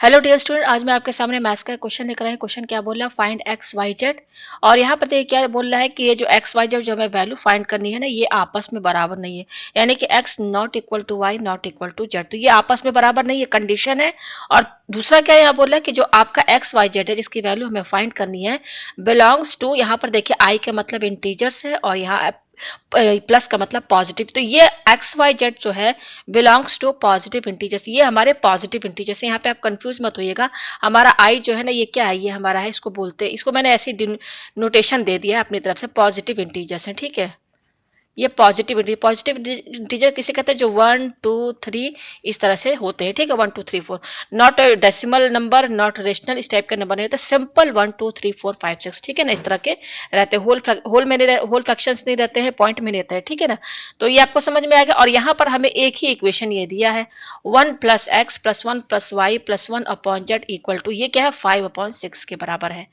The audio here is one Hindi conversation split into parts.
हेलो डियर स्टूडेंट, आज मैं आपके सामने मैथ्स का क्वेश्चन लेकर आई हूं। क्वेश्चन क्या बोल रहा है, फाइंड एक्स वाई जेड। और यहाँ पर देखिए क्या बोल रहा है कि ये जो एक्स वाई जेड जो हमें वैल्यू फाइंड करनी है ना, ये आपस में बराबर नहीं है। यानी कि x not equal to y not equal to z, तो ये आपस में बराबर नहीं है, कंडीशन है। और दूसरा क्या यहाँ बोल रहा है कि जो आपका एक्स वाई जेड है जिसकी वैल्यू हमें फाइंड करनी है, बिलोंग्स टू, यहाँ पर देखिए आई का मतलब इंटीजर्स है और यहाँ प्लस का मतलब पॉजिटिव। तो ये एक्स वाई जेड जो है बिलोंग्स टू पॉजिटिव इंटीजर्स, ये हमारे पॉजिटिव इंटीजर्स है। यहाँ पे आप कंफ्यूज मत होइएगा। हमारा आई जो है ना, ये क्या है, ये हमारा है, इसको बोलते हैं, इसको मैंने ऐसी नोटेशन दे दिया है अपनी तरफ से, पॉजिटिव इंटीजर्स है, ठीक है। ये पॉजिटिव इंटीजर किसे कहते हैं, जो 1 2 3 इस तरह से होते हैं, ठीक है। 1 2 3 4, not decimal number, not rational, इस टाइप का नंबर नहीं रहता, सिंपल 1 2 3 4 5 6, ठीक है ना, इस तरह के रहते हैं। होल फ्रैक्शंस नहीं रहते हैं, पॉइंट में रहते हैं, ठीक है ना। तो ये आपको समझ में आएगा। और यहाँ पर हमें एक ही इक्वेशन ये दिया है, 1 + x + 1 + 1 upon Z equal to, ये क्या है, 5/6 के बराबर है।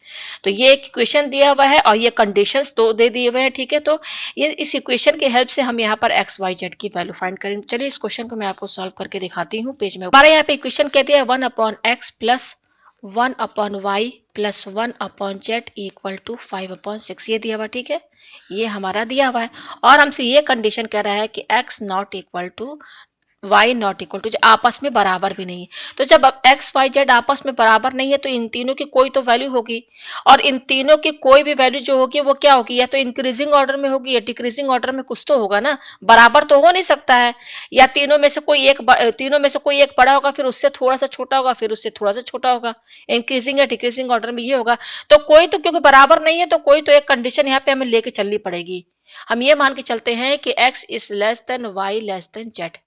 तो ये एक इक्वेशन दिया हुआ है और ये कंडीशंस दो दे दिए हुए हैं, ठीक है। तो ये इस इक्वेशन की हेल्प से हम यहाँ पर एक्स वाई जेड की वैल्यू फाइंड करेंगे। चलिए इस क्वेश्चन को मैं आपको सॉल्व करके दिखाती हूँ। पेज में हमारे यहाँ पे इक्वेशन कहती है 1/x + 1/y + 1/z equal to 5/6, ये दिया हुआ, ठीक है। ये हमारा दिया हुआ है और हमसे ये कंडीशन कह रहा है कि x not equal to y not equal to, आपस में बराबर भी नहीं है। तो जब एक्स वाई जेड आपस में बराबर नहीं है तो इन तीनों की कोई तो वैल्यू होगी, और इन तीनों की कोई भी वैल्यू जो होगी वो क्या होगी, या तो इंक्रीजिंग ऑर्डर में होगी या डिक्रीजिंग ऑर्डर में, कुछ तो होगा ना, बराबर तो हो नहीं सकता है। या तीनों में से कोई एक बड़ा होगा, फिर उससे थोड़ा सा छोटा होगा, फिर उससे थोड़ा सा छोटा होगा, इंक्रीजिंग या डिक्रीजिंग ऑर्डर में ये होगा। तो कोई तो, क्योंकि बराबर नहीं है तो कोई तो एक कंडीशन यहाँ पे हमें लेके चलनी पड़ेगी। हम ये मान के चलते हैं कि x is less than y less than z,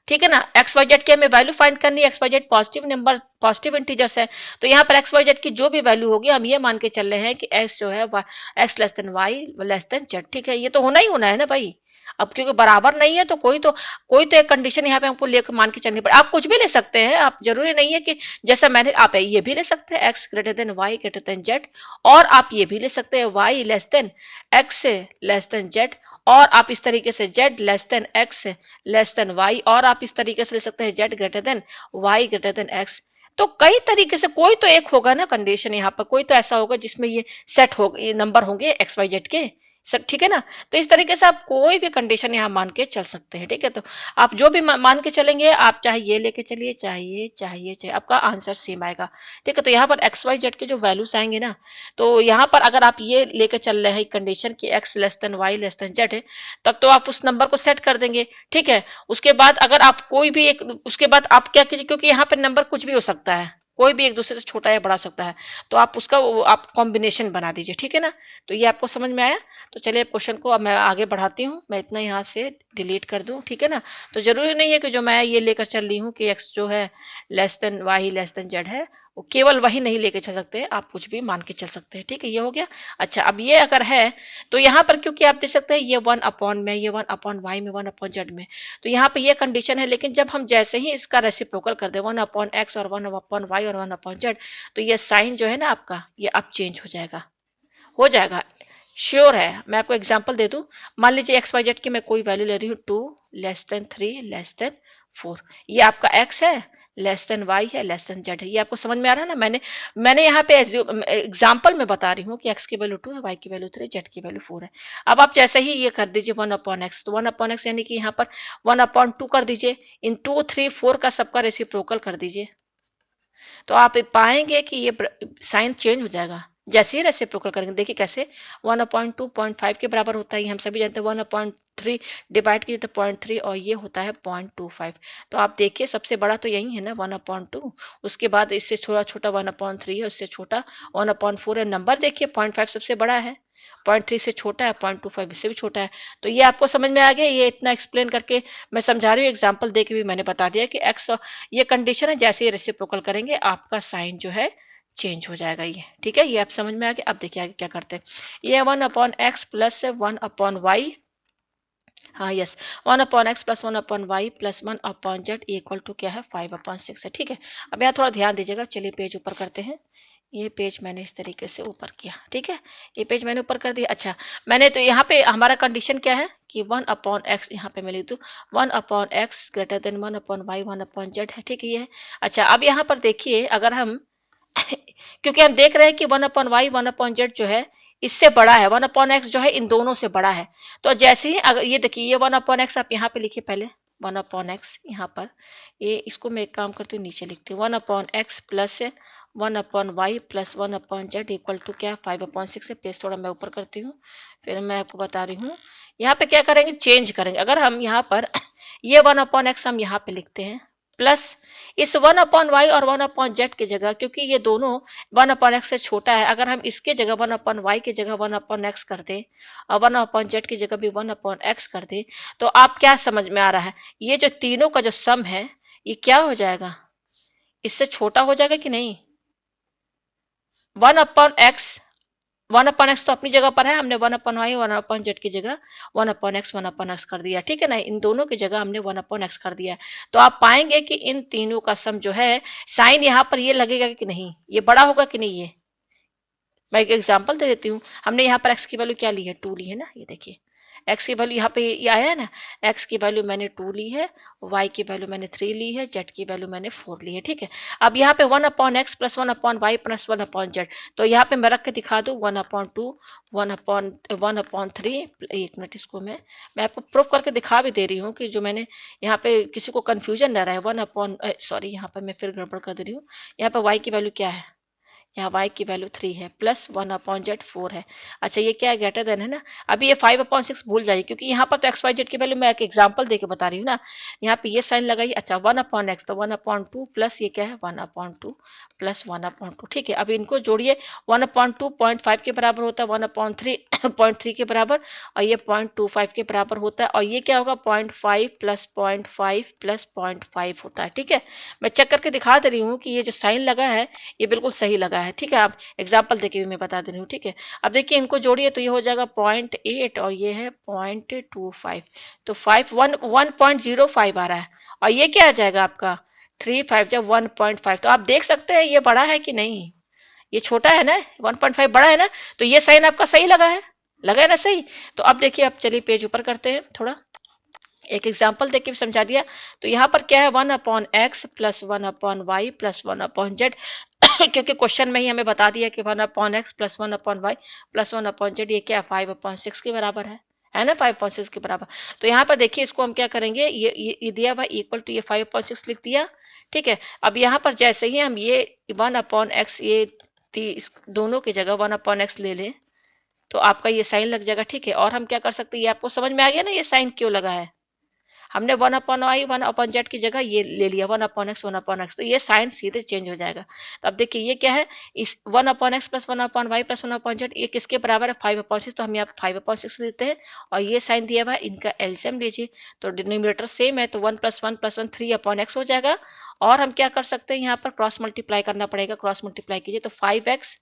ठीक है ना। एक्स वाई जेड की हमें वैल्यू फाइंड करनी है, x y z positive number, positive integers है। तो यहाँ पर एक्स वाई जेड की जो भी वैल्यू होगी हम ये मान के चल रहे हैं कि एक्स जो है x less than y less than z, ठीक है। ये तो होना ही होना है ना भाई। अब क्योंकि बराबर नहीं है तो कोई तो एक कंडीशन यहाँ पे हमको लेकर मान के चलनी पड़े। आप कुछ भी ले सकते हैं, आप जरूरी नहीं है कि जैसा मैंने, आप ये भी ले सकते हैं x greater than y greater than z, और आप ये भी ले सकते हैं y less than x less than z, और आप इस तरीके से z less than x less than y, और आप इस तरीके से ले सकते हैं z greater than y greater than x। तो कई तरीके से कोई तो एक होगा ना कंडीशन, यहाँ पर कोई तो ऐसा होगा जिसमें ये सेट हो, ये नंबर होंगे एक्स वाई जेड के सब, ठीक है ना। तो इस तरीके से आप कोई भी कंडीशन यहाँ मान के चल सकते हैं, ठीक है। तो आप जो भी मान के चलेंगे, आप चाहे ये लेके चलिए, चाहे आपका आंसर सेम आएगा, ठीक है। तो यहाँ पर एक्स वाई जेड के जो वैल्यूज आएंगे ना, तो यहाँ पर अगर आप ये लेके चल रहे हैं कंडीशन की x less than y less than z है, तब तो आप उस नंबर को सेट कर देंगे, ठीक है। उसके बाद अगर आप कोई भी एक, उसके बाद आप क्या कीजिए, क्योंकि यहाँ पे नंबर कुछ भी हो सकता है, कोई भी एक दूसरे से छोटा या बड़ा सकता है, तो आप उसका आप कॉम्बिनेशन बना दीजिए, ठीक है ना। तो ये आपको समझ में आया। तो चलिए क्वेश्चन को अब मैं आगे बढ़ाती हूँ, मैं इतना यहाँ से डिलीट कर दूँ, ठीक है ना। तो जरूरी नहीं है कि जो मैं ये लेकर चल रही हूँ कि एक्स जो है less than y less than z है, वो केवल वही नहीं लेके चल सकते हैं, आप कुछ भी मान के चल सकते हैं, ठीक है। ये हो गया। अच्छा, अब ये अगर है तो यहाँ पर क्योंकि आप देख सकते हैं ये 1 अपॉन में, ये 1 अपॉन वाई में, 1 अपॉन जेड में, तो यहाँ पे ये कंडीशन है। लेकिन जब हम जैसे ही इसका रेसिप्रोकल कर दे, 1 अपॉन एक्स और 1 अपॉन वाई और 1 अपॉन जेड, तो ये साइन जो है ना आपका, ये अब चेंज हो जाएगा, श्योर है। मैं आपको एग्जांपल दे दूं, मान लीजिए एक्स वाई जेड की मैं कोई वैल्यू ले रही हूँ, 2 <3 <4, ये आपका एक्स है, लेस देन वाई है, लेस देन जेड है। ये आपको समझ में आ रहा है ना। मैंने यहाँ पे एग्जाम्पल में बता रही हूँ कि एक्स की वैल्यू 2 है, वाई की वैल्यू 3, जेड की वैल्यू 4 है। अब आप जैसे ही ये कर दीजिए 1 अपॉन एक्स, तो 1 अपॉन एक्स यानी कि यहाँ पर 1 अपॉन 2 कर दीजिए, इन 2 3 4 का सबका रेसिप्रोकल कर दीजिए, तो आप पाएंगे कि ये साइन चेंज हो जाएगा जैसे ही रेसिप्रोकल करेंगे। देखिए कैसे, 1/2 0.5 के बराबर होता है, हम सभी जानते हैं। 1/3 डिवाइड कीजिए तो 0.3, और ये होता है 0.25। तो आप देखिए सबसे बड़ा तो यही है ना, 1/2। उसके बाद इससे थोड़ा छोटा 1/3 है, उससे छोटा 1/4 है। नंबर देखिए, 0.5 सबसे बड़ा है, 0.3 से छोटा है, 0.25 इससे भी छोटा है। तो ये आपको समझ में आ गया। ये इतना एक्सप्लेन करके मैं समझा रही हूँ, एग्जाम्पल दे के भी मैंने बता दिया कि एक्स, ये कंडीशन है, जैसे ये रेसिप्रोकल करेंगे आपका साइन जो है चेंज हो जाएगा, ये ठीक है। ये आप समझ में आ गया। अब देखिए आगे क्या करते हैं। ये 1/x प्लस 1/y, हाँ yes, 1/x plus 1/y plus 1/z equal to क्या है, 5/6 है, ठीक है। अब यहाँ थोड़ा ध्यान दीजिएगा। चलिए पेज ऊपर करते हैं। ये पेज मैंने इस तरीके से ऊपर किया, ठीक है, ये पेज मैंने ऊपर कर दिया। अच्छा, मैंने तो यहाँ पे हमारा कंडीशन क्या है कि 1/x, यहाँ पे मैं लिख दूँ 1/x greater than 1/y 1/z है, ठीक है, ये है। अच्छा, अब यहाँ पर देखिए, अगर हम क्योंकि हम देख रहे हैं कि 1/y 1/z जो है इससे बड़ा है, 1/x जो है इन दोनों से बड़ा है। तो जैसे ही अगर ये देखिए, ये 1/x आप यहाँ पे लिखिए पहले, 1/x यहाँ पर, ये इसको मैं एक काम करती हूँ नीचे लिखती हूँ, 1/x plus 1/y plus 1/z equal to क्या, 5/6 है। पेज थोड़ा मैं ऊपर करती हूँ, फिर मैं आपको बता रही हूँ। यहाँ पे क्या करेंगे, चेंज करेंगे। अगर हम यहाँ पर ये 1/x हम यहाँ पे लिखते हैं, प्लस इस 1/y और 1/z की जगह, क्योंकि ये दोनों 1/x से छोटा है, अगर हम इसके जगह 1/y की जगह 1/x कर दें और 1/z की जगह भी 1/x कर दें, तो आप क्या समझ में आ रहा है, ये जो तीनों का जो सम है ये क्या हो जाएगा, इससे छोटा हो जाएगा कि नहीं। 1/x, 1/x तो अपनी जगह पर है, हमने 1/y 1/z की जगह 1/x कर दिया, ठीक है ना, इन दोनों की जगह हमने 1/x कर दिया। तो आप पाएंगे कि इन तीनों का सम जो है, साइन यहाँ पर ये लगेगा कि नहीं, ये बड़ा होगा कि नहीं। ये मैं एक एग्जांपल दे देती हूँ। हमने यहाँ पर x की वैल्यू क्या ली है, 2 ली है ना, ये देखिए x की वैल्यू यहाँ पे ये आया है ना, x की वैल्यू मैंने 2 ली है, y की वैल्यू मैंने 3 ली है, z की वैल्यू मैंने 4 ली है, ठीक है। अब यहाँ पे 1/x plus 1/y plus 1/z, तो यहाँ पे मैं रख के दिखा दूँ 1/2 1/3। एक मिनट, इसको मैं आपको प्रूफ करके दिखा भी दे रही हूँ कि जो मैंने यहाँ पे किसी को कंफ्यूजन ना रहा है। 1/, यहाँ पे मैं फिर गड़बड़ कर दे रही हूँ। यहाँ पे y की वैल्यू क्या है, यहाँ y की वैल्यू 3 है, प्लस 1/z 4 है। अच्छा, ये क्या है, ग्रेटर देन है ना। अभी ये 5/6 भूल जाइए, क्योंकि यहाँ पर तो एक्स वाई जेड की वैल्यू मैं एक एग्जांपल देके बता रही हूँ ना। यहाँ पे ये साइन लगाइए। अच्छा, 1/x तो 1/2 प्लस ये क्या है 1/2 प्लस 1/2, ठीक है। अभी इनको जोड़िए, 1/2 0.5 के बराबर होता है, 1/3 0.3 के बराबर, और ये 0.25 के बराबर होता है, और ये क्या होगा 0.5 प्लस 0.5 प्लस 0.5 होता है, ठीक है। मैं चेक करके दिखा दे रही हूँ कि ये जो साइन लगा है ये बिल्कुल सही लगा है, ठीक है। आप एग्जाम्पल देके भी मैं बता दे रही हूँ, ठीक है। अब देखिए, इनको जोड़िए तो ये हो जाएगा 0.8 और ये है 0.25, तो 1.05 आ रहा है, और ये क्या आ जाएगा आपका 3 5 जब 1.5। तो आप देख सकते हैं ये बड़ा है कि नहीं, ये छोटा है ना, 1.5 बड़ा है ना, तो ये साइन आपका सही लगा है ना सही। तो अब देखिए, अब चलिए पेज ऊपर करते हैं, थोड़ा एक एग्जाम्पल देख के भी समझा दिया। तो यहाँ पर क्या है 1/x plus 1/y plus 1/z, क्योंकि क्वेश्चन में ही हमें बता दिया कि 1/x plus 1/y plus 1/z ये क्या 5/6 के बराबर है ना, 5/6 के बराबर। तो यहाँ पर देखिए, इसको हम क्या करेंगे, ये दिया हुआ इक्वल टू ये 5/6 लिख दिया, ठीक है। अब यहाँ पर जैसे ही हम ये 1/x ये इस दोनों की जगह 1/x ले लें, तो आपका ये साइन लग जाएगा, ठीक है। और हम क्या कर सकते हैं, ये आपको समझ में आ गया ना ये साइन क्यों लगा है। हमने 1/y 1/z की जगह ये ले लिया 1/x 1/x, तो ये साइन सीधे चेंज हो जाएगा। तो अब देखिए ये क्या है, इस 1/x plus 1/y plus 1/z ये किसके बराबर है 5/6, तो हम यहाँ 5/6 लेते हैं, और ये साइन दिया हुआ है, इनका एलसीएम लीजिए। तो डिनोमिनेटर सेम है, तो 1 + 1 + 1 3/x हो जाएगा। और हम क्या कर सकते हैं, यहाँ पर क्रॉस मल्टीप्लाई करना पड़ेगा, क्रॉस मल्टीप्लाई कीजिए तो 5x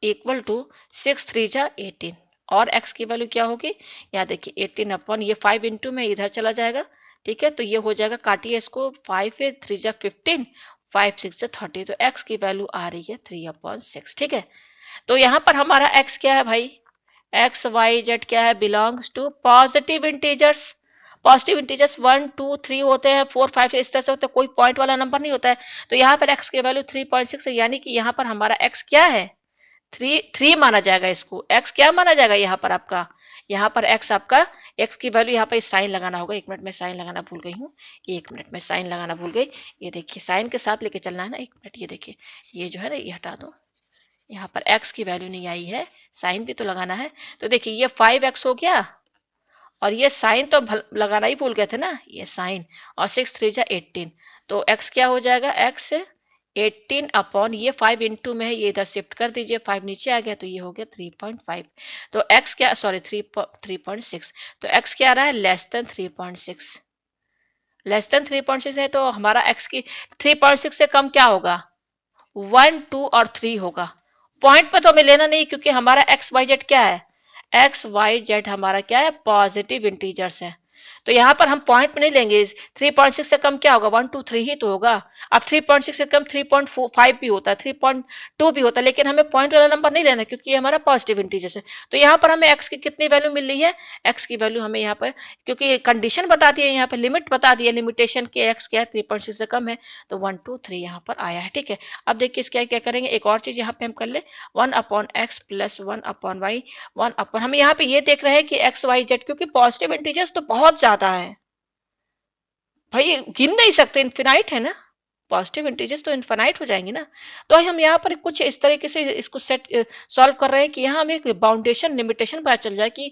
इक्वल टू 6 3 जा 18, और x की वैल्यू क्या होगी, यहाँ देखिए 18 अपॉन ये 5 इंटू में इधर चला जाएगा, ठीक है। तो ये हो जाएगा, काटिए इसको, 5 3 जा 15 5 6 जा 30, तो x की वैल्यू आ रही है 3/6, ठीक है। तो यहाँ पर हमारा x क्या है भाई, एक्स वाई जेड क्या है, belongs to positive integers. Positive integers 1 2 3 होते हैं, 4 5 इस तरह से होते हैं, कोई पॉइंट वाला नंबर नहीं होता है। तो यहाँ पर x की वैल्यू 3.6 है, यानी कि यहाँ पर हमारा x क्या है, 3 माना जाएगा इसको। x क्या माना जाएगा यहाँ पर आपका, यहाँ पर x आपका, x की वैल्यू यहाँ पर साइन लगाना होगा। एक मिनट में साइन लगाना भूल गई हूँ, एक मिनट में साइन लगाना भूल गई। ये देखिए साइन के साथ लेके चलना है ना, एक मिनट, ये देखिए ये जो है ना ये हटा दो, यहाँ पर x की वैल्यू नहीं आई है, साइन भी तो लगाना है। तो देखिए ये 5x हो गया, और ये साइन तो लगाना ही भूल गए थे ना, ये साइन, और 6 3 जा 18, तो x क्या हो जाएगा, x 18 अपॉन ये 5 इंटू में है, ये इधर शिफ्ट कर दीजिए, 5 नीचे आ गया तो ये हो गया 3.5। तो x क्या, सॉरी 3.6, तो x क्या आ रहा है, लेस देन 3.6, लेस देन 3.6 है, तो हमारा x की 3.6 से कम क्या होगा, 1 2 और 3 होगा। पॉइंट पे तो हमें लेना नहीं, क्योंकि हमारा एक्स वाई जेड क्या है, एक्स वाई जेड हमारा क्या है, पॉजिटिव इंटीजर्स है। तो यहाँ पर हम पॉइंट में नहीं लेंगे, 3.6 से कम क्या होगा, 123 ही तो होगा। अब 3.6 से कम 3.5 भी होता है, 3.2 भी होता है, लेकिन हमें पॉइंट वाला नंबर नहीं लेना क्योंकि ये हमारा पॉजिटिव इंटीजर्स है। तो यहाँ पर हमें एक्स की कितनी वैल्यू मिल रही है, एक्स की वैल्यू हमें यहाँ पर, क्योंकि कंडीशन बता दी है, यहाँ पर लिमिट बता दी है, लिमिटेशन के एक्स क्या है, 3.6 से कम है, तो 123 यहाँ पर आया है। ठीक है, अब देखिए इसका क्या करेंगे, एक और चीज यहाँ पे हम कर ले, 1/x प्लस 1/y, 1 हम यहाँ पे ये देख रहे हैं कि एक्स वाई जेड, क्योंकि पॉजिटिव इंटीजर्स तो बहुत ज्यादा है भाई, गिन नहीं सकते, इन्फिनाइट है ना, पॉजिटिव इंटीजर्स तो इन्फिनाइट हो जाएंगे ना। तो हम यहाँ पर कुछ इस तरीके से इसको सेट सॉल्व कर रहे हैं कि यहाँ हमें एक बाउंडेशन लिमिटेशन पता चल जाए कि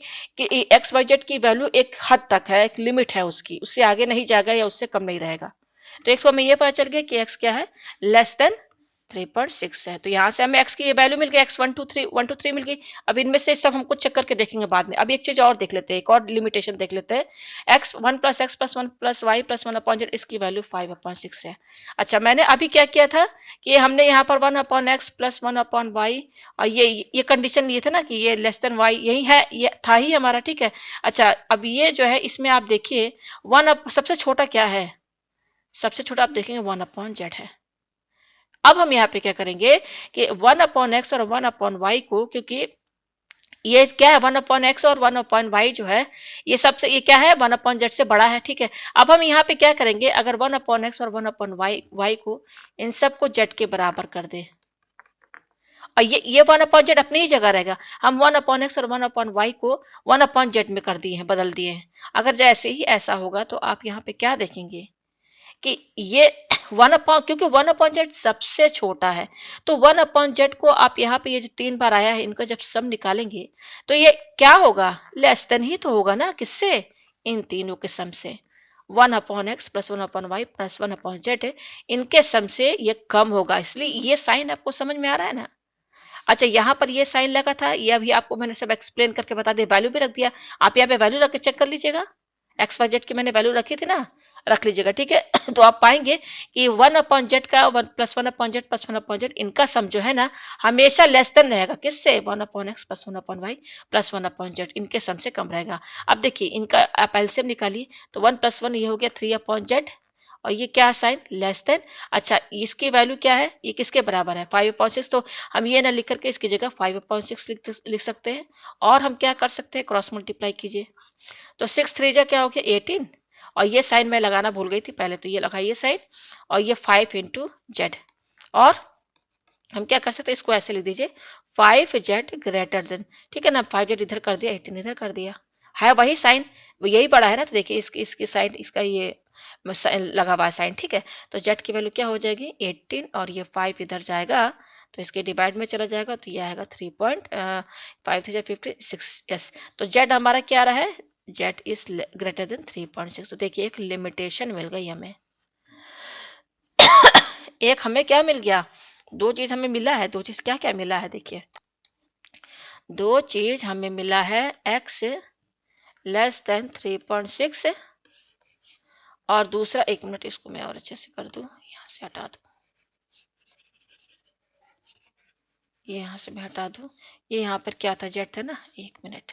एक्स वाई जेड की वैल्यू एक हद तक है, एक लिमिट है उसकी, उससे आगे नहीं जाएगा या उससे कम नहीं रहेगा। तो एक तो हमें ये पता चल गया कि एक्स क्या है, लेस देन 3.6 है। तो यहाँ से हमें x की ये वैल्यू मिल गई, x 1 2 3 मिल गई। अब इनमें से सब हम कुछ चेक करके देखेंगे बाद में। अब एक चीज और देख लेते हैं, एक और लिमिटेशन देख लेते हैं, x 1 + x + 1 + y + 1/z, इसकी वैल्यू 5/6 है। अच्छा, मैंने अभी क्या किया था कि हमने यहाँ पर 1/x + 1/y, और ये कंडीशन ये था ना कि ये लेस देन y, यही है, ये था ही हमारा। ठीक है, अच्छा अब ये जो है इसमें आप देखिए सबसे छोटा क्या है, सबसे छोटा आप देखेंगे 1/z है। अब हम यहाँ पे क्या करेंगे कि 1/x और 1/y को, क्योंकि ये क्या है, 1/x और 1/y जो है, ये सबसे, ये क्या है, 1/z से बड़ा है। ठीक है, अब हम यहाँ पे क्या करेंगे, अगर 1/x और 1/y को इन सबको z के बराबर कर दे, और ये 1/z अपनी ही जगह रहेगा, हम 1/x और 1/y को 1/z में कर दिए हैं, बदल दिए हैं। अगर जैसे ही ऐसा होगा तो आप यहाँ पे क्या देखेंगे कि ये 1/, क्योंकि 1/z सबसे छोटा है, तो 1/z को आप यहाँ पे ये जो 3 बार आया है, इनका जब सम निकालेंगे तो ये क्या होगा, लेस देन ही तो होगा ना, किससे, इन तीनों के सम से। 1/x + 1/y + 1/z है, इनके सम से ये कम होगा, इसलिए ये साइन आपको समझ में आ रहा है ना। अच्छा, यहाँ पर ये साइन लगा था, ये अभी आपको मैंने सब एक्सप्लेन करके बता दिया, वैल्यू भी रख दिया, आप यहाँ पे वैल्यू रख के चेक कर लीजिएगा, एक्स वाई जेड की मैंने वैल्यू रखी थी ना, रख लीजिएगा। ठीक है, तो आप पाएंगे कि 1/z का 1 + 1/z + 1/z, इनका सम जो है ना, हमेशा लेस देन रहेगा, किससे, 1/x + 1/y + 1/z, इनके सम से कम रहेगा। अब देखिए इनका आप एलसीएम निकालिए, तो 1 + 1 ये हो गया 3/z, और ये क्या साइन, लेस देन। अच्छा, इसकी वैल्यू क्या है, ये किसके बराबर है, 5/6, तो हम ये ना लिख करके इसकी जगह 5/6 लिख सकते हैं, और हम क्या कर सकते हैं, क्रॉस मल्टीप्लाई कीजिए, तो 6 3 क्या हो गया 18, और ये साइन मैं लगाना भूल गई थी पहले, तो ये लगाइए साइन, और ये 5 × z, और हम क्या कर सकते हैं, इसको ऐसे लिख दीजिए 5z ग्रेटर देन, ठीक है ना, 5z इधर कर दिया, 18 इधर कर दिया, है वही साइन, यही बड़ा है ना, तो देखिए इसकी साइड, इसका ये लगा हुआ साइन। ठीक है, तो z की वैल्यू क्या हो जाएगी 18, और ये 5 इधर जाएगा तो इसके डिवाइड में चला जाएगा, तो ये आएगा 3.5 यस। तो z हमारा क्या रहा है, z इज ग्रेटर देन 3.6। तो देखिए एक लिमिटेशन मिल गई हमें, एक हमें क्या मिल गया, दो चीज हमें मिला है, दो चीज क्या क्या मिला है, देखिए दो चीज हमें मिला है, x लेस देन 3.6, और दूसरा, एक मिनट इसको मैं और अच्छे से कर दूं, यहाँ से हटा दूं, ये यहाँ से मैं हटा दूं, ये यहाँ पर क्या था, जेड था ना, एक मिनट,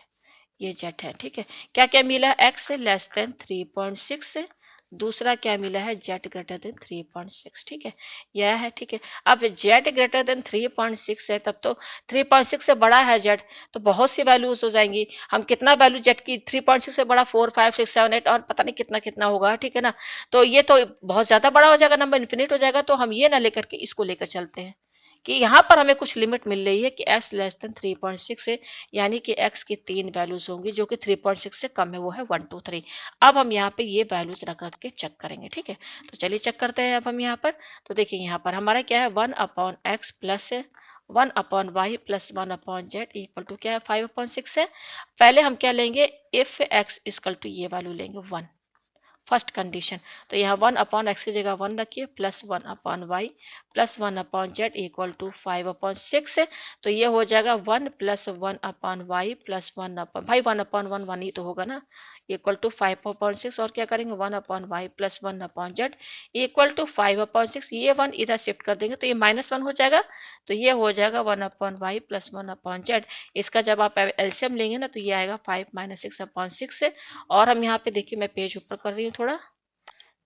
ये जेड है। ठीक है, क्या क्या मिला है, एक्स लेस देन 3.6, दूसरा क्या मिला है, जेड ग्रेटर देन 3.6। ठीक है, यह है। ठीक है, अब जेड ग्रेटर देन 3.6 है, तब तो 3.6 से बड़ा है जेड, तो बहुत सी वैल्यूज हो जाएंगी, हम कितना वैल्यू जेड की 3.6 से बड़ा, 4 5 6 7 8 और पता नहीं कितना कितना होगा। ठीक है ना, तो ये तो बहुत ज्यादा बड़ा हो जाएगा, नंबर इन्फिनिट हो जाएगा, तो हम ये ना लेकर के इसको लेकर चलते हैं कि यहाँ पर हमें कुछ लिमिट मिल रही है कि x लेस देन 3.6 है, यानी कि x की 3 वैल्यूज होंगी जो कि 3.6 से कम है, वो है 1 2 3। अब हम यहाँ पे ये वैल्यूज रख रख के चेक करेंगे। ठीक है, तो चलिए चेक करते हैं अब हम यहाँ पर। तो देखिए यहाँ पर हमारा क्या है, 1/x plus 1/y plus 1/z equal to क्या है, 5/6 है। पहले हम क्या लेंगे, इफ x इक्वल टू ये वैल्यू लेंगे 1, फर्स्ट कंडीशन। तो यहाँ 1/x की जगह 1 रखिए, plus 1/y plus 1/z equal to 5/6, तो ये हो जाएगा 1 + 1/y प्लस 1 भाई 1/1 1 ही तो होगा ना, इक्वल टू 5/6 और क्या करेंगे 1/y plus 1/z equal to 5/6। ये 1 इधर शिफ्ट कर देंगे तो ये -1 हो जाएगा, तो ये हो जाएगा 1/y प्लस 1/z। इसका जब आप एलसीएम लेंगे ना तो ये आएगा 5 - 6/6 और हम यहाँ पे देखिए मैं पेज ऊपर कर रही हूँ, थोड़ा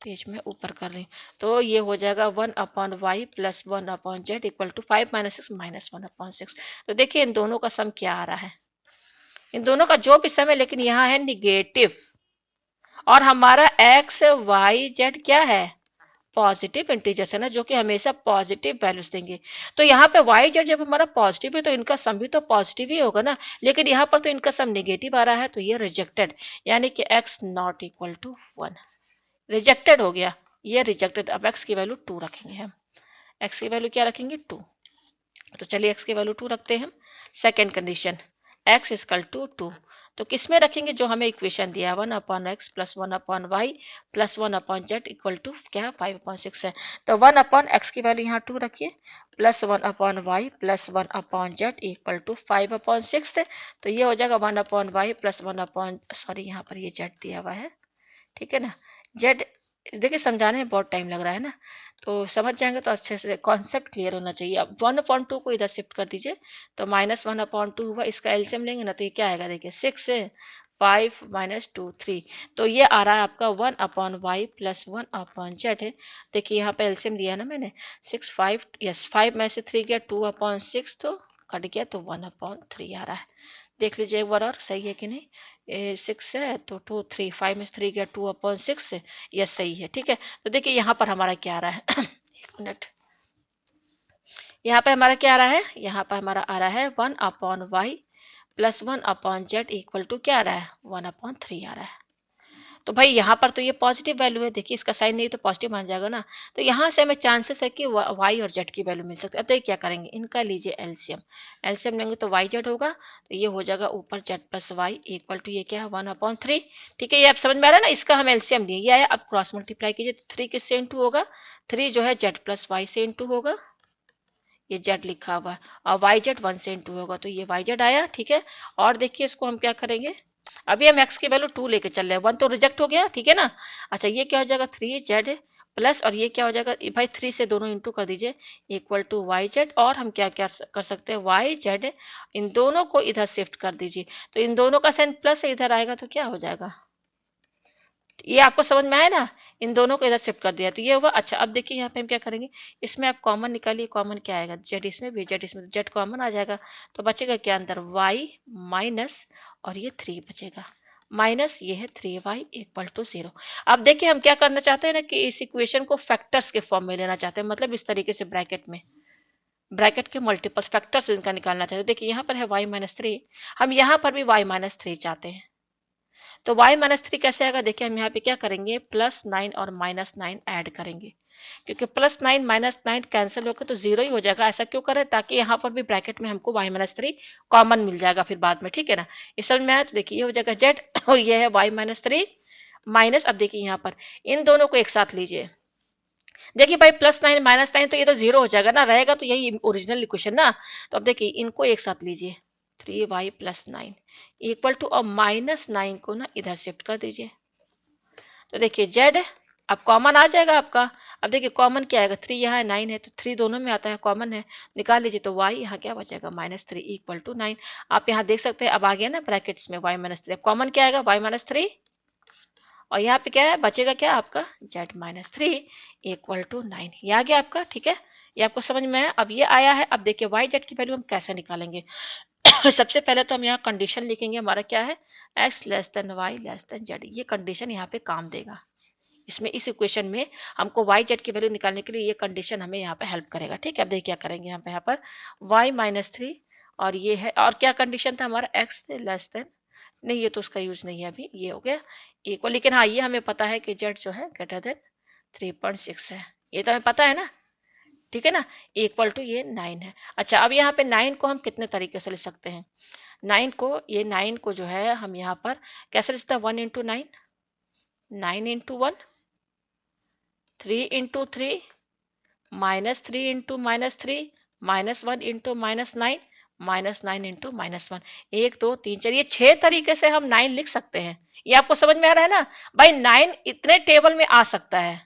पेज में ऊपर कर रही हूँ, तो ये हो जाएगा 1/y plus 1/z equal to 5 - 6 -1/6। तो देखिए इन दोनों का सम क्या आ रहा है, इन दोनों का जो भी सम है लेकिन यहाँ है निगेटिव और हमारा एक्स वाई जेड क्या है पॉजिटिव इंटीजर्स है ना, जो कि हमेशा पॉजिटिव वैल्यूज देंगे। तो यहाँ पे वाई जेड जब हमारा पॉजिटिव है तो इनका सम भी तो पॉजिटिव ही होगा ना, लेकिन यहाँ पर तो इनका सम नेगेटिव आ रहा है तो ये रिजेक्टेड, यानी कि x not equal to 1 rejected हो गया, ये रिजेक्टेड। अब एक्स की वैल्यू 2 रखेंगे हम, एक्स की वैल्यू क्या रखेंगे 2। तो चलिए एक्स की वैल्यू 2 रखते हैं हम। Second condition x equal to 2, तो किस में रखेंगे जो हमें इक्वेशन दिया है 1/x plus 1/y plus 1/z equal to क्या 5/6 है। तो 1/x की वैल्यू यहाँ 2 रखिए plus 1/y plus 1/z equal to 5/6 तो ये हो जाएगा 1/y प्लस 1 सॉरी यहाँ पर ये z दिया हुआ है, ठीक है ना। जेड देखिए समझाने में बहुत टाइम लग रहा है ना, तो समझ जाएंगे तो अच्छे से कॉन्सेप्ट क्लियर होना चाहिए। अब 1/2 को इधर शिफ्ट कर दीजिए तो -1/2 हुआ, इसका एलसीएम लेंगे ना तो ये क्या आएगा देखिए 6 है 5 - 2 3, तो ये आ रहा है आपका 1/y प्लस 1/z है। देखिए यहाँ पे एलसीएम लिया है ना मैंने 6 5 यस 5 में से 3 गया 2/6 तो कट गया तो 1/3 आ रहा है। देख लीजिए एक बार और सही है कि नहीं, 6 है तो 2 3 5 में से 3 गया 2/6 यस सही है, ठीक है। तो देखिए यहाँ पर हमारा क्या आ रहा है एक मिनट, यहाँ पे हमारा क्या आ रहा है, यहाँ पर हमारा आ रहा है 1/y plus 1/z equal to क्या आ रहा है 1/3 आ रहा है। तो भाई यहाँ पर तो ये पॉजिटिव वैल्यू है, देखिए इसका साइन नहीं तो पॉजिटिव मान जाएगा ना, तो यहाँ से हमें चांसेस है कि वाई और जेड की वैल्यू मिल सकती है। अब तो ये क्या करेंगे, इनका लीजिए एलसीएम, एलसीएम लेंगे तो वाई जेड होगा, तो ये हो जाएगा ऊपर z plus y equal to ये क्या है 1/3, ठीक है। ये आप समझ में आ रहा है ना, इसका हम एलसीएम लिए ये आया। अब क्रॉस मल्टीप्लाई कीजिए तो 3 किससे इंटू होगा, 3 जो है जेड प्लस वाई से इंटू होगा, ये जेड लिखा हुआ है, और वाई जेड 1 से इंटू होगा तो ये वाई जेड आया, ठीक है। और देखिए इसको हम क्या करेंगे, अभी हम एक्स की वैल्यू 2 लेके चल रहे हैं, 1 तो रिजेक्ट हो गया, ठीक है ना। अच्छा ये क्या हो जाएगा 3z प्लस और ये क्या हो जाएगा भाई 3 से दोनों इंटू कर दीजिए इक्वल टू वाई जेड, और हम क्या क्या कर सकते हैं वाई जेड, इन दोनों को इधर शिफ्ट कर दीजिए तो इन दोनों का साइन प्लस इधर आएगा तो क्या हो जाएगा, ये आपको समझ में आया ना, इन दोनों को इधर शिफ्ट कर दिया तो ये हुआ। अच्छा अब देखिए यहाँ पे हम क्या करेंगे, इसमें आप कॉमन निकालिए, कॉमन क्या आएगा जेड इसमें भी जेड इसमें, जेड कॉमन आ जाएगा तो बचेगा क्या अंदर वाई माइनस और ये 3 बचेगा माइनस ये है 3y इक्वल टू 0। अब देखिए हम क्या करना चाहते हैं ना कि इस इक्वेशन को फैक्टर्स के फॉर्म में लेना चाहते हैं, मतलब इस तरीके से ब्रैकेट में, ब्रैकेट के मल्टीपल्स फैक्टर्स इनका निकालना चाहते हैं। देखिए यहाँ पर है y-3, हम यहाँ पर भी y-3 चाहते हैं, तो y-3 कैसे आएगा, देखिए हम यहाँ पे क्या करेंगे +9 और -9 ऐड करेंगे, क्योंकि +9 -9 कैंसिल होकर तो 0 ही हो जाएगा। ऐसा क्यों करें, ताकि यहाँ पर भी ब्रैकेट में हमको y-3 कॉमन मिल जाएगा फिर बाद में, ठीक है ना। ये समझ में आया, तो देखिए ये हो जाएगा z और ये है y-3 माइनस, अब देखिए यहाँ पर इन दोनों को एक साथ लीजिए, देखिए भाई +9 -9 तो ये तो 0 हो जाएगा ना, रहेगा तो यही ओरिजिनल इक्वेशन ना। तो अब देखिए इनको एक साथ लीजिए 3y + 9 इक्वल टू, और -9 को ना इधर शिफ्ट कर दीजिए तो देखिए z अब कॉमन आ जाएगा आपका। अब देखिए कॉमन क्या आएगा, 3 यहाँ है 9 है तो 3 दोनों में आता है, कॉमन है निकाल लीजिए तो y यहाँ क्या बचेगा -3 इक्वल टू 9। आप यहाँ देख सकते हैं अब आ गया ना ब्रैकेट्स में y-3, कॉमन क्या आएगा y-3 और यहाँ पे क्या है बचेगा क्या आपका z-3 इक्वल टू 9, ये आ गया आपका, ठीक है। ये आपको समझ में आया। अब ये आया है, अब देखिए y z की वैल्यू हम कैसे निकालेंगे सबसे पहले तो हम यहाँ कंडीशन लिखेंगे, हमारा क्या है x less than y less than z, ये कंडीशन यहाँ पे काम देगा। इसमें इस इक्वेशन में हमको y z की वैल्यू निकालने के लिए ये कंडीशन हमें यहाँ पे हेल्प करेगा, ठीक है। अब देखिए क्या करेंगे, यहाँ पर y-3 और ये है, और क्या कंडीशन था हमारा x लेस देन, नहीं ये तो उसका यूज नहीं है अभी, ये हो गया इक्वल, लेकिन हाँ ये हमें पता है कि z जो है ग्रेटर देन 3.6 है, ये तो हमें पता है ना, ठीक है ना। इक्वल टू ये 9 है। अच्छा अब यहाँ पे 9 को हम कितने तरीके से ले सकते हैं, 9 को, ये 9 को जो है हम यहाँ पर कैसे ले सकते हैं, 1 into 9, 9 into 1, 3 into 3, -3 into -3, -1 into -9, -9 into -1, 1 2 3 4, ये 6 तरीके से हम 9 लिख सकते हैं। ये आपको समझ में आ रहा है ना? भाई 9 इतने टेबल में आ सकता है,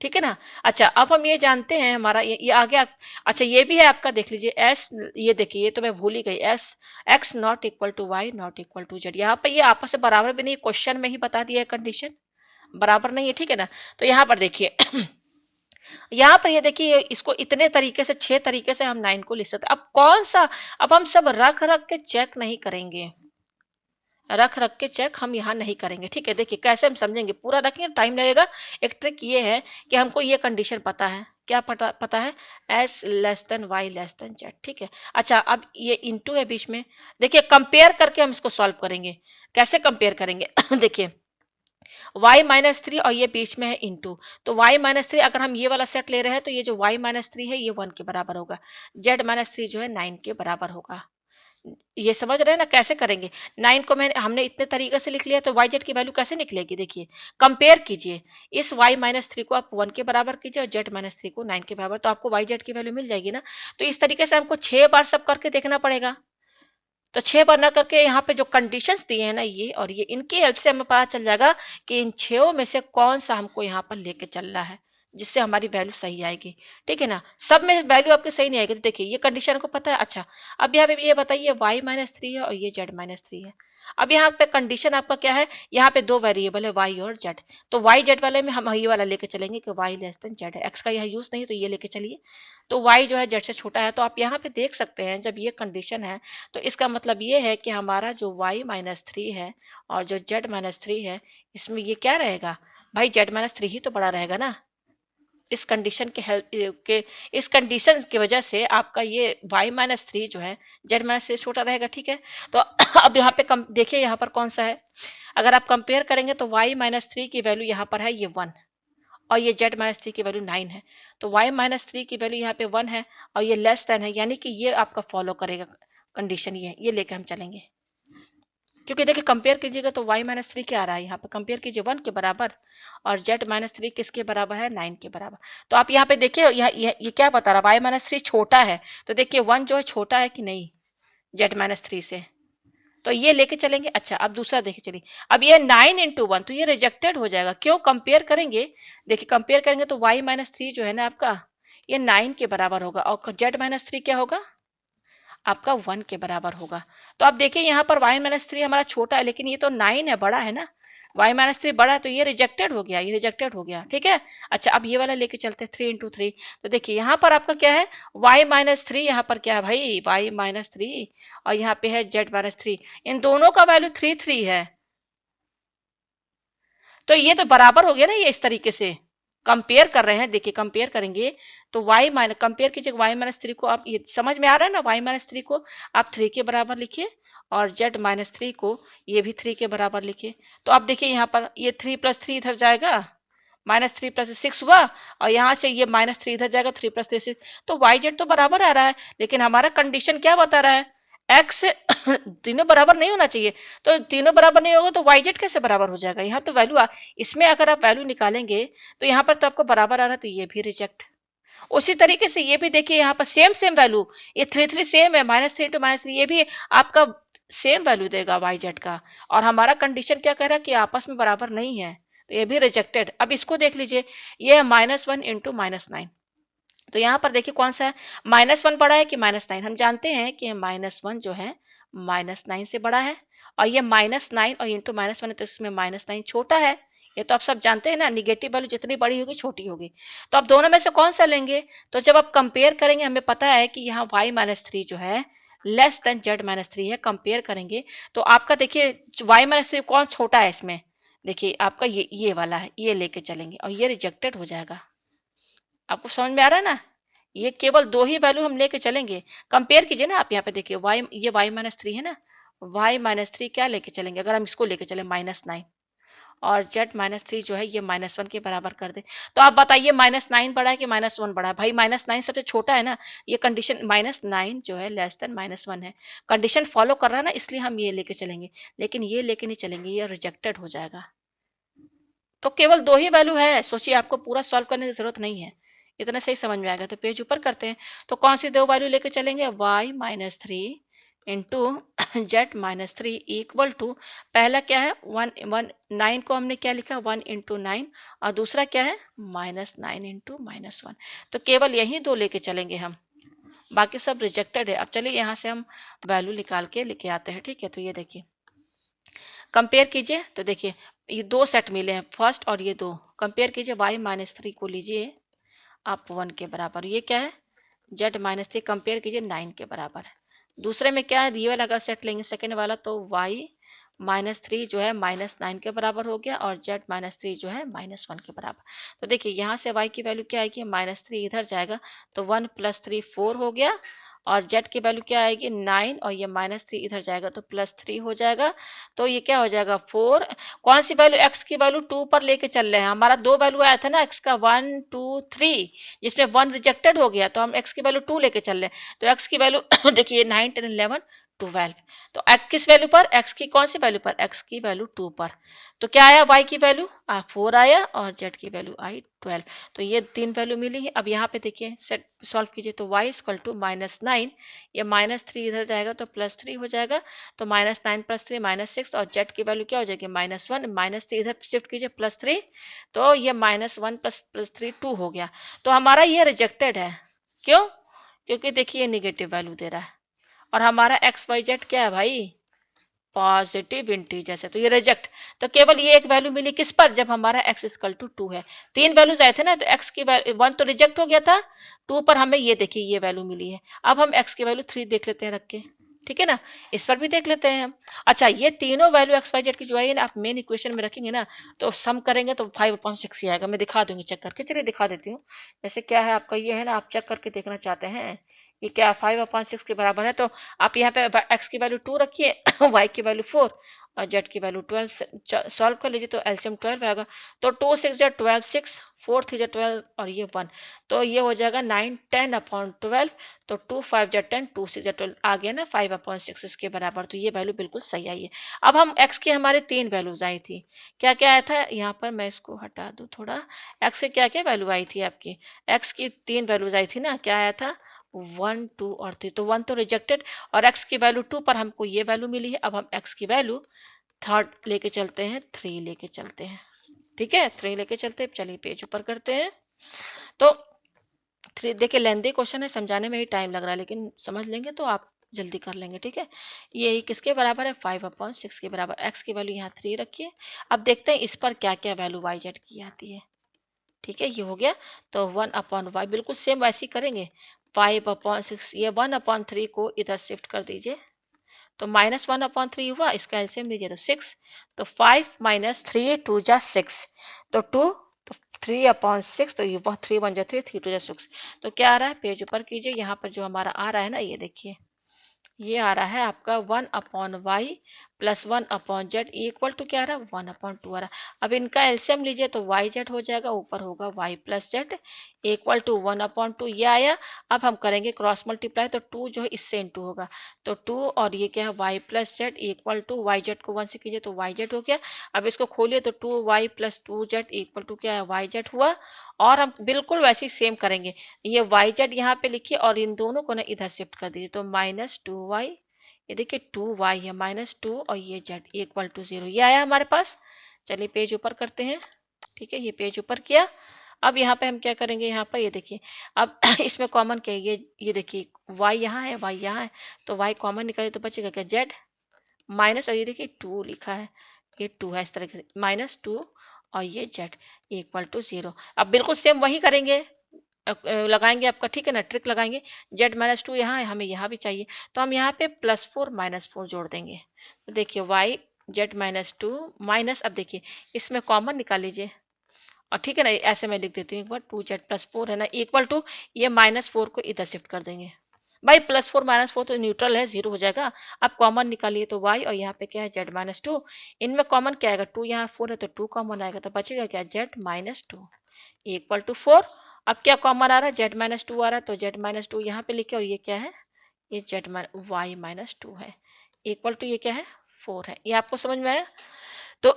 ठीक है ना? अच्छा, अब हम ये जानते हैं हमारा ये आ गया। अच्छा, ये भी है आपका, देख लीजिए एस, ये देखिए ये तो मैं भूल ही गई, as x not equal to y not equal to z. यहाँ पे ये आपस में बराबर भी नहीं, क्वेश्चन में ही बता दिया है कंडीशन बराबर नहीं है, ठीक है ना? तो यहाँ पर देखिए यहाँ पर ये देखिए इसको इतने तरीके से, 6 तरीके से हम 9 को लिख सकते हैं। अब कौन सा, अब हम सब रख रख के चेक नहीं करेंगे, रख रख के चेक हम यहाँ नहीं करेंगे, ठीक है? देखिए कैसे हम समझेंगे, पूरा रखेंगे टाइम लगेगा। एक ट्रिक ये है कि हमको ये कंडीशन पता है, क्या पता पता है, as less than y less than z, ठीक है? अच्छा, अब ये इंटू है बीच में, देखिए कंपेयर करके हम इसको सॉल्व करेंगे। कैसे कंपेयर करेंगे देखिए y-3 और ये बीच में है इंटू, तो y-3 अगर हम ये वाला सेट ले रहे हैं तो ये जो y-3 है ये 1 के बराबर होगा, z-3 जो है 9 के बराबर होगा। ये समझ रहे हैं ना कैसे करेंगे? 9 को हमने इतने तरीके से लिख लिया, तो वाई जेड की वैल्यू कैसे निकलेगी? देखिए कंपेयर कीजिए, इस y-3 को आप 1 के बराबर कीजिए और z-3 को 9 के बराबर, तो आपको वाई जेड की वैल्यू मिल जाएगी ना। तो इस तरीके से हमको 6 बार सब करके देखना पड़ेगा। तो 6 बार ना करके यहाँ पे जो कंडीशंस दिए हैं ना ये और ये, इनकी हेल्प से हमें पता चल जाएगा कि इन 6 में से कौन सा हमको यहाँ पर लेके चलना है, जिससे हमारी वैल्यू सही आएगी, ठीक है ना? सब में वैल्यू आपकी सही नहीं आएगी, तो देखिए ये कंडीशन को पता है। अच्छा, अब यहाँ पे ये बताइए y-3 है और ये z-3 है। अब यहाँ पे कंडीशन आपका क्या है, यहाँ पे 2 वेरिएबल है y और z, तो y z वाले में हम ये वाला लेके चलेंगे कि y लेस देन z है, x का यहाँ यूज नहीं, तो ये लेके चलिए। तो y जो है z से छोटा है, तो आप यहाँ पे देख सकते हैं जब ये कंडीशन है तो इसका मतलब ये है कि हमारा जो y-3 है और जो z-3 है, इसमें ये क्या रहेगा भाई, z-3 ही तो बड़ा रहेगा ना। इस कंडीशन के हेल्प के इस कंडीशन की वजह से आपका ये y-3 जो है z-3 छोटा रहेगा, ठीक है? तो अब यहाँ पे देखिए यहाँ पर कौन सा है, अगर आप कंपेयर करेंगे तो y-3 की वैल्यू यहाँ पर है ये 1 और ये z-3 की वैल्यू 9 है, तो y-3 की वैल्यू यहाँ पे 1 है और ये लेस देन है, यानी कि ये आपका फॉलो करेगा कंडीशन, ये लेके हम चलेंगे। क्योंकि देखिए कंपेयर कीजिएगा तो y-3 क्या आ रहा है, यहाँ पे कंपेयर कीजिए 1 के बराबर और z-3 किसके बराबर है, 9 के बराबर। तो आप यहाँ पे देखिए ये क्या बता रहा है, y-3 छोटा है, तो देखिए 1 जो है छोटा है कि नहीं z-3 से, तो ये लेके चलेंगे। अच्छा, अब दूसरा देखिए चलिए, अब ये 9 इंटू 1 तो ये रिजेक्टेड हो जाएगा, क्यों? कंपेयर करेंगे, देखिए कंपेयर करेंगे तो y-3 जो है ना आपका ये 9 के बराबर होगा और z-3 क्या होगा आपका 1 के बराबर होगा। तो आप देखिए यहाँ पर y-3 हमारा छोटा है, लेकिन ये तो 9 है, बड़ा है ना। y-3 बड़ा है तो ये रिजेक्टेड हो गया, ये रिजेक्टेड हो गया, ठीक है? अच्छा, अब ये वाला लेके चलते हैं 3 इंटू 3, तो देखिए यहाँ पर आपका क्या है, y-3, यहाँ पर क्या है भाई y-3 और यहाँ पे है z-3, इन दोनों का वैल्यू 3 है, तो ये तो बराबर हो गया ना। ये इस तरीके से कंपेयर कर रहे हैं, देखिए कंपेयर करेंगे तो कंपेयर कीजिए y-3 को, आप ये समझ में आ रहा है ना, y-3 को आप 3 के बराबर लिखिए और z-3 को ये भी 3 के बराबर लिखिए। तो आप देखिए यहाँ पर ये 3 प्लस 3 इधर जाएगा, -3 प्लस 6 हुआ और यहाँ से ये -3 इधर जाएगा, 3 प्लस 3 6, तो वाई जेड तो बराबर आ रहा है, लेकिन हमारा कंडीशन क्या बता रहा है, एक्स तीनों बराबर नहीं होना चाहिए। तो तीनों बराबर नहीं होगा तो वाई जेड कैसे बराबर हो जाएगा? यहाँ तो वैल्यू इसमें अगर आप वैल्यू निकालेंगे तो यहाँ पर तो आपको बराबर आ रहा है, तो ये भी रिजेक्ट। उसी तरीके से ये भी देखिए यहाँ पर सेम सेम वैल्यू, ये 3 सेम है, -3 इंटू -3, ये भी आपका सेम वैल्यू देगा वाई जेड का, और हमारा कंडीशन क्या कह रहा है कि आपस में बराबर नहीं है, तो ये भी रिजेक्टेड। अब इसको देख लीजिए, ये है -1 इंटू -9, तो यहाँ पर देखिए कौन सा है, -1 बड़ा है कि -9? हम जानते हैं कि -1 जो है -9 से बड़ा है और ये -9 और इंटू -1 है, तो इसमें -9 छोटा है। ये तो आप सब जानते हैं ना, निगेटिव वैल्यू जितनी बड़ी होगी छोटी होगी। तो आप दोनों में से कौन सा लेंगे? तो जब आप कंपेयर करेंगे, हमें पता है कि यहाँ y-3 जो है लेस देन z-3 है, कंपेयर करेंगे तो आपका देखिए y-3 कौन छोटा है इसमें, देखिए आपका ये वाला है, ये लेके चलेंगे और ये रिजेक्टेड हो जाएगा। आपको समझ में आ रहा है ना? ये केवल 2 ही वैल्यू हम लेके चलेंगे। कंपेयर कीजिए ना, आप यहाँ पे देखिए ये y-3 है ना, y-3 क्या लेके चलेंगे, अगर हम इसको लेके चले -9 और z-3 जो है ये -1 के बराबर कर दे, तो आप बताइए -9 बड़ा है कि -1 बड़ा है? भाई -9 सबसे छोटा है ना, ये कंडीशन -9 जो है लेस देन -1 है। कंडीशन फॉलो कर रहा है ना, इसलिए हम ये लेके चलेंगे, लेकिन ये लेके नहीं चलेंगे, ये रिजेक्टेड हो जाएगा। तो केवल 2 ही वैल्यू है, सोचिए आपको पूरा सॉल्व करने की ज़रूरत नहीं है। इतना सही समझ में आ गया। तो पेज ऊपर करते हैं। तो कौन सी दो वैल्यू लेके चलेंगे, y minus three into z minus three equal to, पहला क्या है 1 को हमने क्या लिखा 1 इंटू नाइन, और दूसरा क्या है -9 इंटू -1। तो केवल यही दो लेके चलेंगे हम, बाकी सब रिजेक्टेड है। अब चलिए यहाँ से हम वैल्यू निकाल के लेके आते हैं। ठीक है, तो ये देखिए कंपेयर कीजिए। तो देखिए ये दो सेट मिले हैं, फर्स्ट और ये दो, कंपेयर कीजिए। y माइनस थ्री को लीजिए आप 1 के बराबर, ये क्या है z माइनस थ्री, कंपेयर कीजिए 9 के बराबर है। दूसरे में क्या है, ये वाला अगर सेट लेंगे सेकेंड वाला, तो y माइनस थ्री जो है -9 के बराबर हो गया, और z माइनस थ्री जो है -1 के बराबर। तो देखिए यहाँ से y की वैल्यू क्या आएगी, -3 इधर जाएगा तो 1 + 3 4 हो गया, और z की वैल्यू क्या आएगी 9, और ये -3 इधर जाएगा तो +3 हो जाएगा। तो ये क्या हो जाएगा 4। कौन सी वैल्यू, x की वैल्यू 2 पर लेके चल रहे हैं। हमारा दो वैल्यू आया था ना x का 1 2 3, जिसमें 1 रिजेक्टेड हो गया, तो हम x की वैल्यू 2 लेके चल रहे हैं। तो x की वैल्यू देखिए 9 10 11 12। तो x किस वैल्यू पर, x की कौन सी वैल्यू पर, x की वैल्यू 2 पर। तो क्या आया y की वैल्यू 4 आया, और z की वैल्यू आई 12। तो ये तीन वैल्यू मिली है। अब यहाँ पे देखिए सेट सॉल्व कीजिए, तो y इक्वल टू -9, ये -3 इधर जाएगा तो +3 हो जाएगा, तो -9 + 3 -6, और z की वैल्यू क्या हो जाएगी -1, -3 इधर शिफ्ट कीजिए +3, तो ये -1 + 3 2 हो गया। तो हमारा ये रिजेक्टेड है, क्यों, क्योंकि देखिए निगेटिव वैल्यू दे रहा है, और हमारा एक्स वाई जेड क्या है भाई, पॉजिटिव इंटीजर है, तो ये रिजेक्ट। तो केवल ये एक वैल्यू मिली किस पर, जब हमारा x इक्वल टू 2 है। तीन वैल्यूज आए थे ना, तो x की वैल्यू 1 तो रिजेक्ट हो गया था, 2 पर हमें ये देखिए ये वैल्यू मिली है। अब हम x की वैल्यू 3 देख लेते हैं रख के, ठीक है ना, इस पर भी देख लेते हैं हम। अच्छा, ये तीनों वैल्यू एक्स वाई जेड की जो है ना, आप मेन इक्वेशन में रखेंगे ना, तो सम करेंगे तो 5/6 ही आएगा। मैं दिखा दूंगी चेक करके, चलिए दिखा देती हूँ। जैसे क्या है आपका ये है ना, आप चेक करके देखना चाहते हैं ये क्या 5/6 के बराबर है, तो आप यहाँ पे x की वैल्यू 2 रखिए y की वैल्यू 4 और z की वैल्यू 12 सॉल्व कर लीजिए, तो एलसीएम 12 आएगा। तो 2 6 या 12 6, 4 3 12, और ये 1, तो ये हो जाएगा 9 10/12। तो 2 5 या 10, 2 6 या 12 आ गया ना 5/6 इसके बराबर। तो ये वैल्यू बिल्कुल सही आई है। अब हम x की हमारे तीन वैल्यूज आई थी, क्या क्या आया था, यहाँ पर मैं इसको हटा दूँ थोड़ा। x की क्या क्या वैल्यू आई थी आपकी, x की तीन वैल्यूज आई थी ना, क्या आया था 1 2 और 3, तो 1 तो रिजेक्टेड, और x की वैल्यू 2 पर हमको ये वैल्यू मिली है। अब हम x की वैल्यू थर्ड लेके चलते हैं, 3 लेके चलते हैं, ठीक है 3 लेके चलते हैं। चलिए पेज ऊपर करते हैं। तो 3 देखिए लेंदी क्वेश्चन है, समझाने में ही टाइम लग रहा है, लेकिन समझ लेंगे तो आप जल्दी कर लेंगे, ठीक है। ये किसके बराबर है 5/6 के बराबर, x की वैल्यू यहाँ 3 रखिए। अब देखते हैं इस पर क्या क्या वैल्यू y z की आती है, ठीक है ये हो गया। तो 1/y बिल्कुल सेम वैसे ही करेंगे, 5/6, ये 1/3 को इधर शिफ्ट कर दीजिए, तो -1/3 हुआ, इसका एलसीएम लीजिए तो 6, तो 5 - 3 2 जा 6, तो 2, तो 3/6, तो ये वह 3 1 जा 3 3 2 जा 6। तो क्या आ रहा है, पेज ऊपर कीजिए, यहाँ पर जो हमारा आ रहा है ना, ये देखिए ये आ रहा है आपका 1/y plus 1/z equal to क्या आ रहा है 1/2 आ रहा है। अब इनका एलसीएम लीजिए तो वाई जेड हो जाएगा, ऊपर होगा y plus z equal to 1/2, ये आया। अब हम करेंगे क्रॉस मल्टीप्लाई, तो 2 जो है इससे इंटू होगा, तो 2 और ये क्या है y plus z equal to y z को 1 से कीजिए तो वाई जेड हो गया। अब इसको खोलिए तो 2y plus 2z equal to क्या है वाई जेड हुआ। और हम बिल्कुल वैसे ही सेम करेंगे, ये वाई जेड यहाँ पे लिखिए और इन दोनों को ना इधर शिफ्ट कर दीजिए, तो -2y, ये देखिए 2y है -2, और ये z इक्वल टू 0, ये आया हमारे पास। चलिए पेज ऊपर करते हैं, ठीक है ये पेज ऊपर किया। अब यहाँ पे हम क्या करेंगे, यहाँ पर ये देखिए अब इसमें कॉमन क्या है, ये देखिए y यहाँ है y यहाँ है, तो y कॉमन निकालिए तो बचेगा क्या z माइनस, और ये देखिए 2 लिखा है, ये 2 है, इस तरह से -2 और ये z इक्वल टू 0। अब बिल्कुल सेम वही करेंगे, लगाएंगे आपका, ठीक है ना, ट्रिक लगाएंगे। z-2 यहाँ है, हमें यहाँ भी चाहिए, तो हम यहाँ पे +4 -4 जोड़ देंगे। तो देखिए y z-2 माइनस, अब देखिए इसमें कॉमन निकाल लीजिए, और ठीक है ना, ऐसे मैं लिख देती हूँ एक बार, 2z + 4 है ना इक्वल टू, ये -4 को इधर शिफ्ट कर देंगे भाई, +4 -4 तो न्यूट्रल है, 0 हो जाएगा। अब कॉमन निकालिए तो y, और यहाँ पे क्या है z-2, इनमें कॉमन क्या आएगा, 2 यहाँ 4 है तो 2 कॉमन आएगा, तो बचेगा क्या z-2 इक्वल टू 4। अब क्या कॉमन आ रहा है z-2 आ रहा है, तो z-2 यहाँ पे लिखे, और ये क्या है, ये y-2 है इक्वल टू, ये क्या है 4 है। ये आपको समझ में आया। तो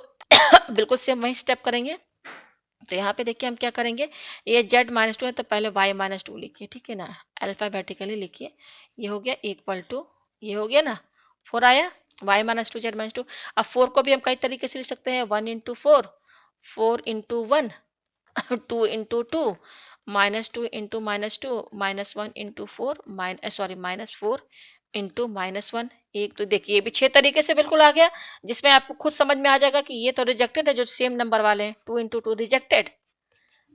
बिल्कुल सेम वही स्टेप करेंगे, तो यहाँ पे देखिए हम क्या करेंगे, ये z-2 है तो पहले y-2 लिखिए, ठीक है ना, अल्फाबेटिकली लिखिए। ये हो गया इक्वल टू, ये हो गया ना, 4 आया, y-2 z-2। अब 4 को भी हम कई तरीके से लिख सकते हैं, 1 into 4, 4 into 1, 2 into 2, -2 into -2, -1 into 4, sorry -4 into -1। एक तो देखिए ये भी 6 तरीके से बिल्कुल आ गया, जिसमें आपको खुद समझ में आ जाएगा कि ये तो रिजेक्टेड है, जो सेम नंबर वाले हैं, 2 इंटू 2 रिजेक्टेड,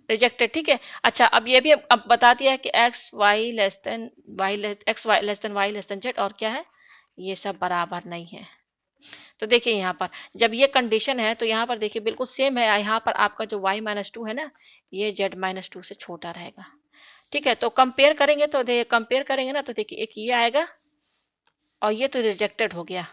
रिजेक्टेड, ठीक है। अच्छा अब ये भी अब बता दिया है कि x y less than y, x y less than y less than z, और क्या है, ये सब बराबर नहीं है। तो देखिए यहाँ पर जब ये कंडीशन है तो यहाँ पर देखिए बिल्कुल सेम है, यहाँ पर आपका जो y-2 है ना, ये z-2 से छोटा रहेगा, ठीक है। तो कंपेयर करेंगे तो कंपेयर करेंगे ना, तो देखिए एक ये आएगा और ये तो रिजेक्टेड हो गया।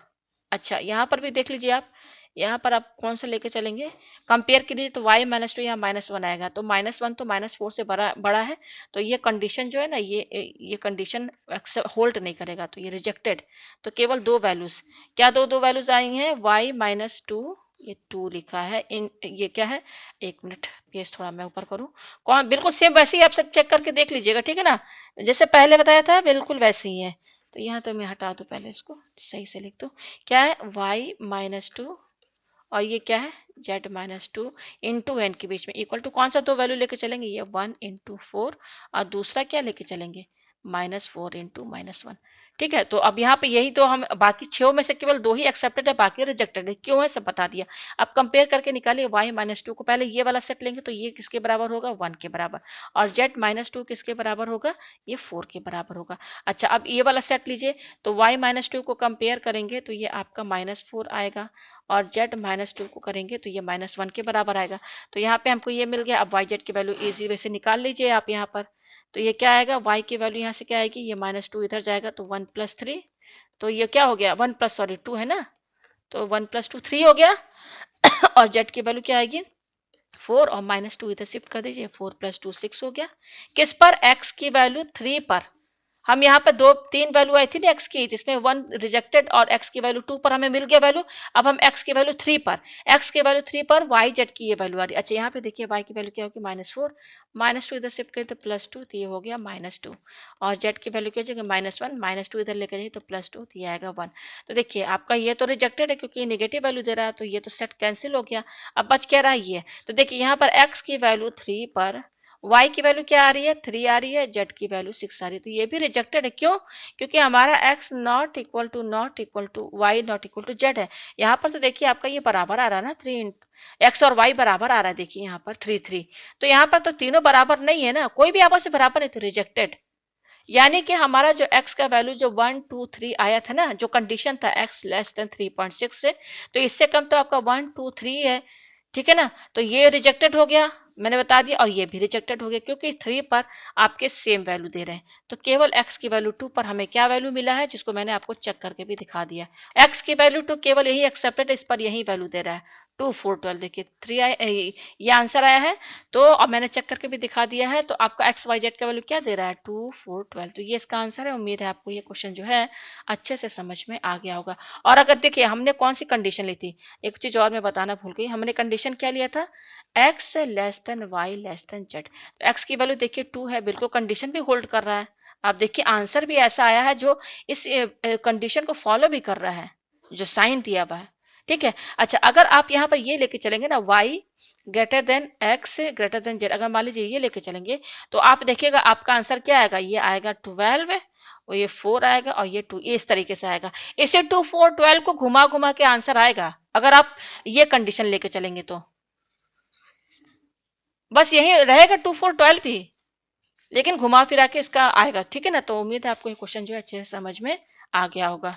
अच्छा यहाँ पर भी देख लीजिए आप, यहाँ पर आप कौन सा लेके चलेंगे, कंपेयर कीजिए तो y-2 यहाँ -1 आएगा, तो -1 तो -4 से बड़ा बड़ा है, तो ये कंडीशन जो है ना, ये कंडीशन होल्ड नहीं करेगा, तो ये रिजेक्टेड। तो केवल दो वैल्यूज, क्या दो दो वैल्यूज आई हैं, y-2, ये 2 लिखा है, इन ये क्या है, एक मिनट पेज थोड़ा मैं ऊपर करूं, कौन बिल्कुल सेम वैसे ही आप सब चेक करके देख लीजिएगा, ठीक है ना, जैसे पहले बताया था बिल्कुल वैसे ही है। तो यहाँ तो मैं हटा दूं, पहले इसको सही से लिख दूं, क्या है y-2, और ये क्या है z-2 इंटू एन के बीच में इक्वल टू कौन सा दो वैल्यू लेके चलेंगे, ये 1 इंटू 4, और दूसरा क्या लेके चलेंगे, -4 इंटू -1, ठीक है। तो अब यहाँ पे यही तो हम बाकी 6 में से केवल 2 ही एक्सेप्टेड है, बाकी रिजेक्टेड है, क्यों है सब बता दिया। अब कंपेयर करके निकालिए, y-2 को पहले ये वाला सेट लेंगे तो ये किसके बराबर होगा, 1 के बराबर, और z-2 किसके बराबर होगा, ये 4 के बराबर होगा। अच्छा अब ये वाला सेट लीजिए, तो y-2 को कंपेयर करेंगे तो ये आपका -4 आएगा, और z-2 को करेंगे तो ये -1 के बराबर आएगा। तो यहाँ पे हमको ये मिल गया। अब y z की वैल्यू इजी वे से निकाल लीजिए आप यहाँ पर, तो ये क्या आएगा, y की वैल्यू यहाँ से क्या आएगी, ये -2 इधर जाएगा तो 1 + 3, तो ये क्या हो गया, 1 प्लस सॉरी 2 है ना, तो 1 + 2 3 हो गया। और z की वैल्यू क्या आएगी, 4, और -2 इधर शिफ्ट कर दीजिए, 4 + 2 6 हो गया। किस पर, x की वैल्यू 3 पर। हम यहाँ पे 2 3 वैल्यू आई थी ना x की, जिसमें 1 रिजेक्टेड और x की वैल्यू 2 पर हमें मिल गया वैल्यू। अब हम x की वैल्यू 3 पर, x की वैल्यू 3 पर y z की ये वैल्यू आ रही है। अच्छा यहाँ पे देखिए y की वैल्यू क्या होगी, -4, -2 इधर शिफ्ट करें तो +2, तो ये हो गया -2, और z की वैल्यू क्या हो जाएगी, -1, -2 इधर लेकर जाइए तो +2, तो ये आएगा 1। तो देखिए आपका ये तो रिजेक्टेड है क्योंकि नेगेटिव वैल्यू दे रहा है, तो ये तो सेट कैंसिल हो गया। अब बच क्या रहा है ये, तो देखिए यहाँ पर x की वैल्यू 3 पर y की वैल्यू क्या आ रही है, 3 आ रही है, z की वैल्यू 6 आ रही है, तो ये भी रिजेक्टेड है। क्यों, क्योंकि हमारा x not equal to y not equal to z है। यहाँ पर तो देखिए आपका ये बराबर आ रहा है ना, 3 x और y बराबर आ रहा है, देखिए यहाँ पर 3 3, तो यहाँ पर तो तीनों बराबर नहीं है ना, कोई भी आपस में बराबर नहीं, तो रिजेक्टेड। यानी कि हमारा जो x का वैल्यू जो 1 2 3 आया था ना, जो कंडीशन था x लेस देन 3.6 से, तो इससे कम तो आपका 1 2 3 है, ठीक है ना, तो ये रिजेक्टेड हो गया, मैंने बता दिया, और ये भी रिजेक्टेड हो गया क्योंकि 3 पर आपके सेम वैल्यू दे रहे हैं। तो केवल x की वैल्यू 2 पर हमें क्या वैल्यू मिला है, जिसको मैंने आपको चेक करके भी दिखा दिया। x की वैल्यू 2 केवल यही एक्सेप्टेड, इस पर यही वैल्यू दे रहा है, 2 4 12, देखिए 3 ये आंसर आया है। तो अब मैंने चेक करके भी दिखा दिया है, तो आपका एक्स वाई जेड का वैल्यू क्या दे रहा है, 2 4 12, तो ये इसका आंसर है। उम्मीद है आपको ये क्वेश्चन जो है अच्छे से समझ में आ गया होगा। और अगर देखिए हमने कौन सी कंडीशन ली थी, एक चीज और मैं बताना भूल गई, हमने कंडीशन क्या लिया था, x less than y less than z, तो एक्स की वैल्यू देखिए 2 है, बिल्कुल कंडीशन भी होल्ड कर रहा है। आप देखिए आंसर भी ऐसा आया है जो इस कंडीशन को फॉलो भी कर रहा है, जो साइन दिया हुआ है, ठीक है। अच्छा अगर आप यहाँ पर ये लेके चलेंगे ना, y greater than x greater than z, अगर मान लीजिए ये लेके चलेंगे, तो आप देखिएगा आपका आंसर क्या आएगा, ये आएगा 12, और ये 4 आएगा, और ये 2, ये इस तरीके से आएगा। इसे 2 4 12 को घुमा घुमा के आंसर आएगा, अगर आप ये कंडीशन लेके चलेंगे तो बस यही रहेगा 2 4 12 भी, लेकिन घुमा फिरा के इसका आएगा, ठीक है ना। तो उम्मीद है आपको ये क्वेश्चन जो है अच्छे से समझ में आ गया होगा।